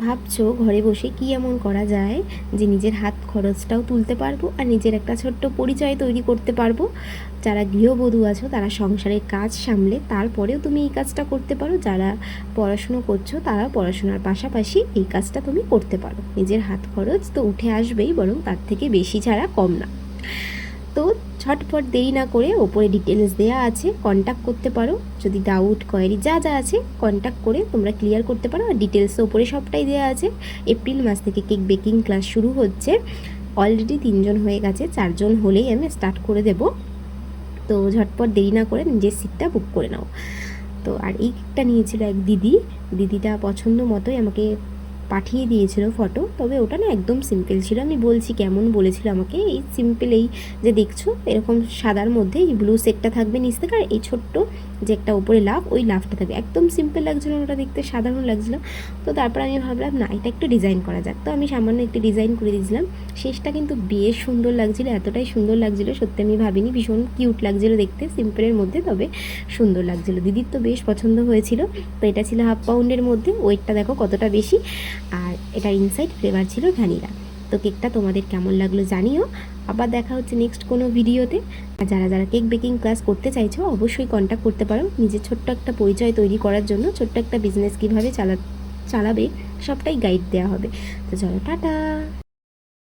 ভাবছো ঘরে বসে কি এমন করা যায় যে নিজের হাত খরচটাও তুলতে পারবো আর নিজের একটা ছোট্ট পরিচয় তৈরি করতে পারবো। যারা গৃহবধূ আছো তারা সংসারের কাজ সামলে তারপরেও তুমি এই কাজটা করতে পারো, যারা পড়াশুনো করছো তারা পড়াশোনার পাশাপাশি এই কাজটা তুমি করতে পারো। নিজের হাত খরচ তো উঠে আসবেই, বরং তার থেকে বেশি ছাড়া কম না। তো ঝটপট দেরি না করে ওপরে ডিটেলস দেওয়া আছে, কন্ট্যাক্ট করতে পারো। যদি ডাউট কোয়েরি যা যা আছে কন্ট্যাক্ট করে তোমরা ক্লিয়ার করতে পারো। আর ডিটেলস ওপরে সবটাই দেওয়া আছে। এপ্রিল মাস থেকে কেক বেকিং ক্লাস শুরু হচ্ছে। অলরেডি 3জন হয়ে গেছে, 4জন হলেই আমি স্টার্ট করে দেব। তো ঝটপট দেরি না করে নিজের সিটটা বুক করে নাও। তো আর এই কেকটা নিয়েছিল এক দিদিটা পছন্দ মতোই আমাকে পাঠিয়ে দিয়েছিল ফটো। তবে ওটা না একদম সিম্পল ছিল, আমি বলছি কেমন বলেছিল আমাকে। এই সিম্পল, এই যে দেখছো এরকম সাদার মধ্যে এই ব্লু সেটটা থাকবে নিচ থেকে, আর এই ছোট্ট যে একটা উপরে লাভ, ওই লাভটা থাকবে। একদম সিম্পল লাগছিলো ওটা দেখতে, সাধারণ লাগছিলো। তো তারপর আমি ভাবলাম না, এটা একটু ডিজাইন করা যাক। তো আমি সামান্য একটু ডিজাইন করে দিয়েছিলাম। শেষটা কিন্তু বেশ সুন্দর লাগছিলো, এতটাই সুন্দর লাগছিলো সত্যি আমি ভাবিনি। ভীষণ কিউট লাগছিলো দেখতে, সিম্পলের মধ্যে তবে সুন্দর লাগছিলো। দিদির তো বেশ পছন্দ হয়েছিল। তো এটা ছিল 1/2 পাউন্ডের মধ্যে, ওয়েটটা দেখো কতটা বেশি। আর এটার ইনসাইড ফ্লেভার ছিল ভ্যানিলা। তো কেকটা তোমাদের কেমন লাগলো জানিও। আবার দেখা হচ্ছে নেক্সট কোনো ভিডিওতে। আর যারা যারা কেক বেকিং ক্লাস করতে চাইছো অবশ্যই কন্ট্যাক্ট করতে পারো। নিজের ছোট্ট একটা পরিচয় তৈরি করার জন্য, ছোট্ট একটা বিজনেস কীভাবে চালাবে সবটাই গাইড দেওয়া হবে। তো চলো, টাটা।